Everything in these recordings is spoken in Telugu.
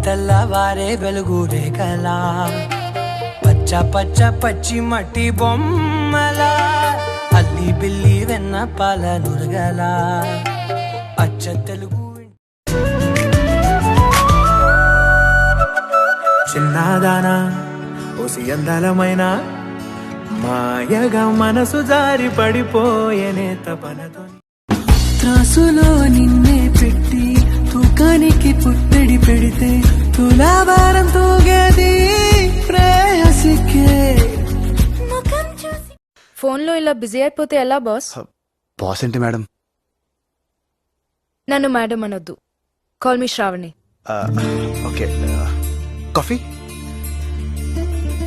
తెల్లవారే వెలుగు రేఖలా పచ్చ పచ్చ పచ్చి మట్టి బొమ్మలా అల్లి బిల్లి వెన్న పాల నురగలా అచ్చ తెలుగు చిన్నదానా ఓసి అందలమైన మాయగా మనసు జారి పడిపోయేనే తపనతో త్రాసులో నిన్నే పెట్టి తూకానికి పుట్టడి పెడితే తులాభారం తూగేది ప్రేయసికే. ఫోన్లో ఇలా బిజీ అయిపోతే ఎలా బాస్? బాస్ ఏంటి మేడం? నన్ను మేడం అనొద్దు, call me Shravani. Okay, coffee?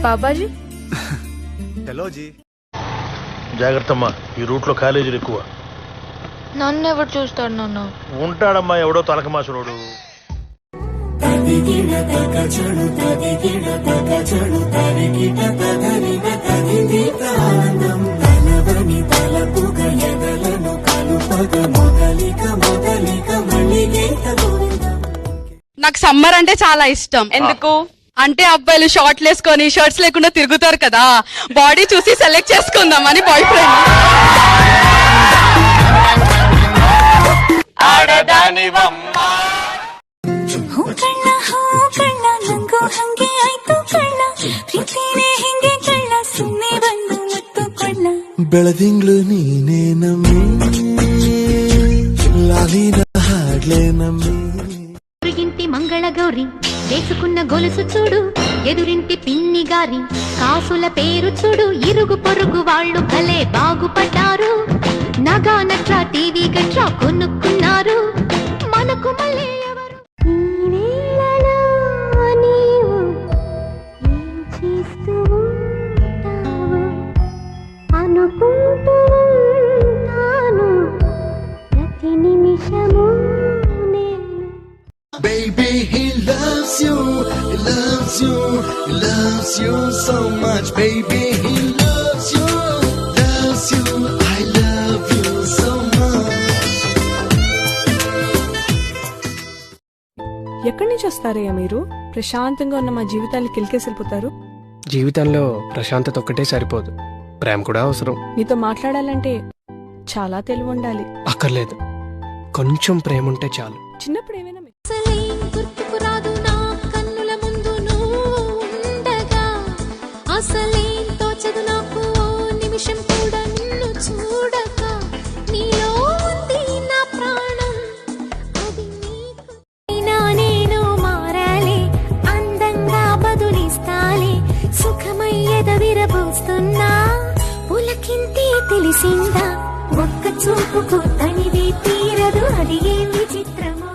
Babaji hello ji. జాగ్రత్తమ్మా, ఈ రూట్ లో కాలేజీలు ఎక్కువ. నన్ను ఎవరు చూస్తాడు? నన్ను ఉంటాడమ్మా, ఎవడో తలకమాసురోడు. నాకు సమ్మర్ అంటే చాలా ఇష్టం. ఎందుకు అంటే అబ్బాయిలు షార్ట్లు వేసుకొని షర్ట్స్ లేకుండా తిరుగుతారు కదా, బాడీ చూసి సెలెక్ట్ చేసుకుందామని బాయ్ ఫ్రెండ్. ಬೆಳದಿಂಗ್ಳು ನೀನೇ ನಮ್ಮಿ లాలీన హాడ్లే నమ్మి. ఎదురింటి మంగళ గౌరి వేసుకున్న గొలుసు చూడు, ఎదురింటి పిన్ని గారి కాసుల పేరు చూడు, ఇరుగు పొరుగు వాళ్ళు భలే బాగుపడ్డారు, నగా నట్రా టీవీ గట్రా కొనుక్కున్నారు, మనకు మళ్ళీ ఎవరు అనుకుంటూ ఉంటాను ప్రతి నిమిషము. Baby, he loves you, he loves you, he loves you so much. Baby, he loves you, I love you so much. ఎక్కడి నుంచి వస్తారయ్యా మీరు? ప్రశాంతంగా ఉన్న మా జీవితాలు కిలికేసిపోతారు. జీవితంలో ప్రశాంతత ఒక్కటే సరిపోదు, ప్రేమ కూడా అవసరం. నీతో మాట్లాడాలంటే చాలా తెలివి ఉండాలి. అక్కర్లేదు, కొంచెం ప్రేమ ఉంటే చాలు. చిన్నప్పుడు ఏమైనా గుర్తుకు రాదు నా కన్నుల ముందు నువ్వు ఉండగా, అసలేం తోచదు నాకు ఓ నిమిషం కూడా నిన్ను చూడక, నీలో ఉంది నా ప్రాణం, అది నీకు నేను మారాలి, అందంగా బదులిస్తాలి, సుఖమయ్యేద విరబోస్తున్నా పులకింతే తెలిసిందా, ఒక్క చూపుకు తనివి తీరదు, అది ఏం విచిత్రమో.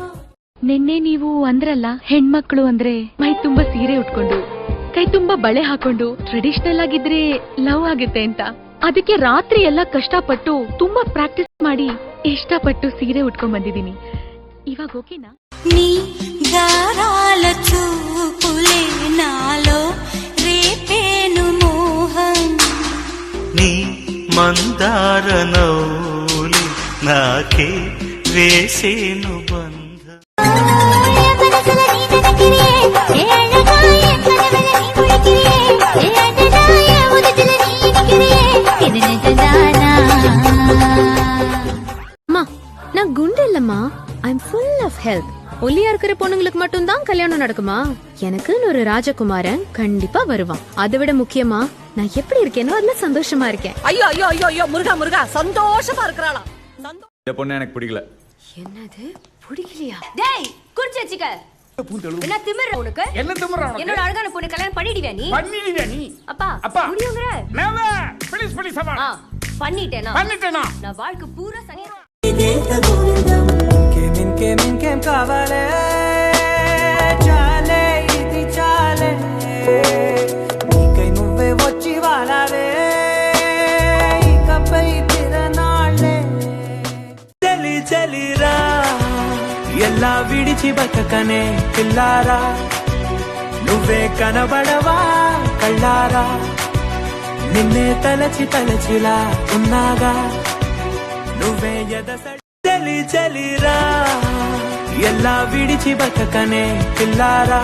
ನಿನ್ನೆ ನೀವು ಅಂದ್ರಲ್ಲ, ಹೆಣ್ಮಕ್ಳು ಅಂದ್ರೆ ಮೈ ತುಂಬಾ ಸೀರೆ ಉಟ್ಕೊಂಡು ಕೈ ತುಂಬಾ ಬಳೆ ಹಾಕೊಂಡು ಟ್ರೆಡಿಷನಲ್ ಆಗಿದ್ರೆ ಲವ್ ಆಗುತ್ತೆ ಅಂತ, ಅದಕ್ಕೆ ರಾತ್ರಿ ಎಲ್ಲ ಕಷ್ಟಪಟ್ಟು ತುಂಬಾ ಪ್ರಾಕ್ಟೀಸ್ ಮಾಡಿ ಇಷ್ಟಪಟ್ಟು ಸೀರೆ ಉಟ್ಕೊಂಡ್ ಬಂದಿದ್ದೀನಿ. ಇವಾಗ ಓಕೆನಾ? నీ గారాల చూపులే నాలో రేపేను మోహం, నీ మందార నౌలి నాకే వేసేను బంధ. நான் குண்டு இல்லம்மா, I am full of health. ஒல்லியா இருக்கிற பொண்ணுங்களுக்கு மட்டும் தான் கல்யாணம் நடக்குமா? எனக்குன்னு ஒரு ராஜகுமாரன் கண்டிப்பா வருவான். அதை விட முக்கியமா நான் எப்படி இருக்கேனோ அதுல சந்தோஷமா இருக்கேன். ஐயோ ஐயோ ஐயோ ஐயோ, முருகா முருகா, சந்தோஷமா இருக்கிறாளா? இந்த பொண்ணு எனக்கு பிடிக்கல. என்னது பிடிக்கலையா? டேய் குடிச்சேச்சிக்க, என்ன திமிர உனக்கு? என்ன திமிர உனக்கு? என்னோட அழகான பொண்ணு கல்யாணம் பண்ணிடுவியா நீ? பண்ணிடுவியா நீ? அப்பா அப்பா முடியுங்கற? நேவே ப்ளீஸ் ப்ளீஸ் அம்மா. பண்ணிட்டேனா நான் வாழ்க்கை பூரா சனியா. కేం కావాలే చాలే ఇది చాలే, నీకై నువ్వే వచ్చి వాలావే ఇకపై తిరనాళ్ళే. చలి చలిరా ఎలా విడిచి బతకనే పిల్లారా, నువ్వే కనబడవా కళ్ళారా, నిన్నే తలచి తలచిలా ఉన్నాగా, నువ్వే ఎదస. చలి చలిరా ఎలా విడిచి బతకనే పిల్లారా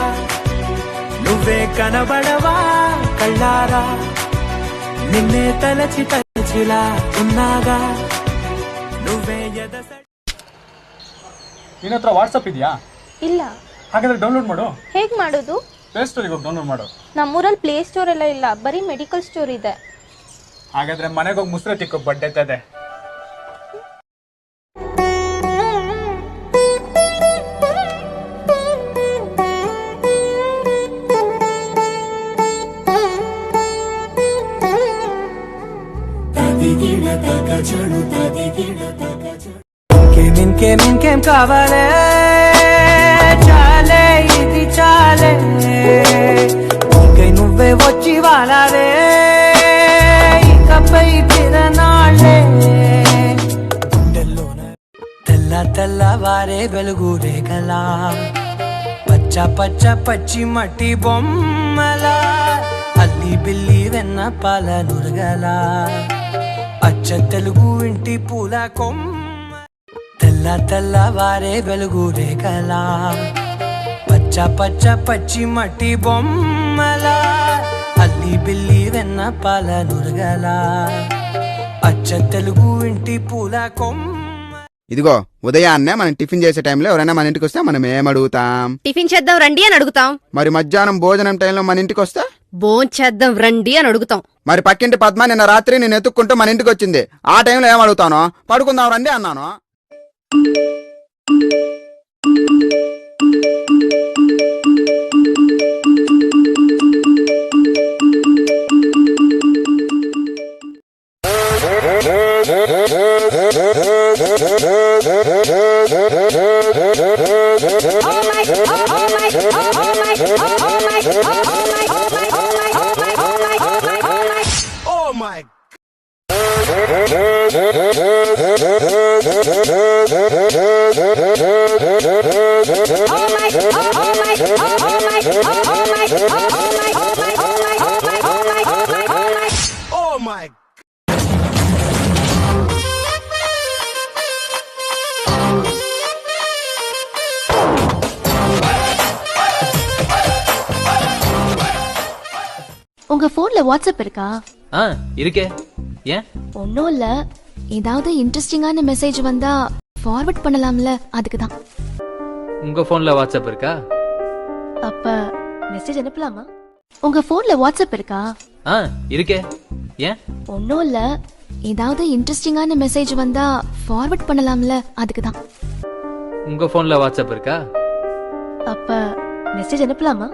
నువ్వే కనబడవా కళ్ళారా నిన్నే తలచి తలచిలా ఉన్నాగా నువ్వೇ ನಿನ್ನ ಹತ್ರ ವಾಟ್ಸಪ್ ಇದೆಯಾ? ಇಲ್ಲ. ಹಾಗಾದ್ರೆ ಡೌನ್ಲೋಡ್ ಮಾಡು. ಹೇಗ್ ಮಾಡೋದು? ಪ್ಲೇ ಸ್ಟೋರಿಗೆ ಹೋಗಿ ಡೌನ್ಲೋಡ್ ಮಾಡು. ನಮ್ಮೂರಲ್ಲಿ ಪ್ಲೇ ಸ್ಟೋರ್ ಎಲ್ಲ ಇಲ್ಲ, ಬರೀ ಮೆಡಿಕಲ್ ಸ್ಟೋರ್ ಇದೆ. ಹಾಗಾದ್ರೆ ಮನೆಗೆ ಹೋಗಿ ಮುಸ್ರೆ ತಿಕ್ಕೋ ಬಡ್ಡೆತ್ತದೆ. ఇంకేం కావాలే చాలే ఇది చాలే ఇంకై నువ్వే వచ్చి వాలాలే ఇకపై తిరనాళ్ళే గుండెల్లోన తెల్లవారే వెలుగు రేఖలా పచ్చ పచ్చ పచ్చి మట్టి బొమ్మలా అల్లి బిల్లి వెన్న పాల నురగలా అచ్చ తెలుగు ఇంటి పూల కొమ్మ తెల్లవారే వెలుగు రేఖలా పచ్చ పచ్చ పచ్చి మట్టి బొమ్మలా అల్లి బిల్లి వెన్న పాల నురగలా అచ్చ తెలుగు ఇంటి పూల కొమ్మ. ఇదిగో ఉదయాన్నే మనం టిఫిన్ చేసే టైంలో ఎవరైనా మన ఇంటికి వస్తే మనం ఏమడుగుతాం? టిఫిన్ చేద్దాం రండి అని అడుగుతాం. మరి మధ్యాహ్నం భోజనం టైంలో మన ఇంటికి వస్తే భోంచేద్దాం రండి అని అడుగుతాం. మరి పక్కింటి పద్మ నిన్న రాత్రి నేను ఎత్తుక్కుంటూ మన ఇంటికి వచ్చింది. ఆ టైంలో ఏమడుగుతానో? పడుకుందాం రండి అన్నాను. உங்க போன்ல வாட்ஸ்அப் இருக்கா? இருக்கே. ஏன்? ஒன்னும் இல்ல, ஏதாவது இன்ட்ரெஸ்டிங்கான மெசேஜ் வந்தா ஃபார்வர்ட் பண்ணலாம்ல, அதுக்கு தான். உங்க போன்ல வாட்ஸ்அப் இருக்கா? அப்ப மெசேஜ் அனுப்பலாமா? உங்க போன்ல வாட்ஸ்அப் இருக்கா? இருக்கே. ஏன்? ஒன்னும் இல்ல, ஏதாவது இன்ட்ரெஸ்டிங்கான மெசேஜ் வந்தா ஃபார்வர்ட் பண்ணலாம்ல, அதுக்கு தான். உங்க போன்ல வாட்ஸ்அப் இருக்கா? அப்ப மெசேஜ் அனுப்பலாமா?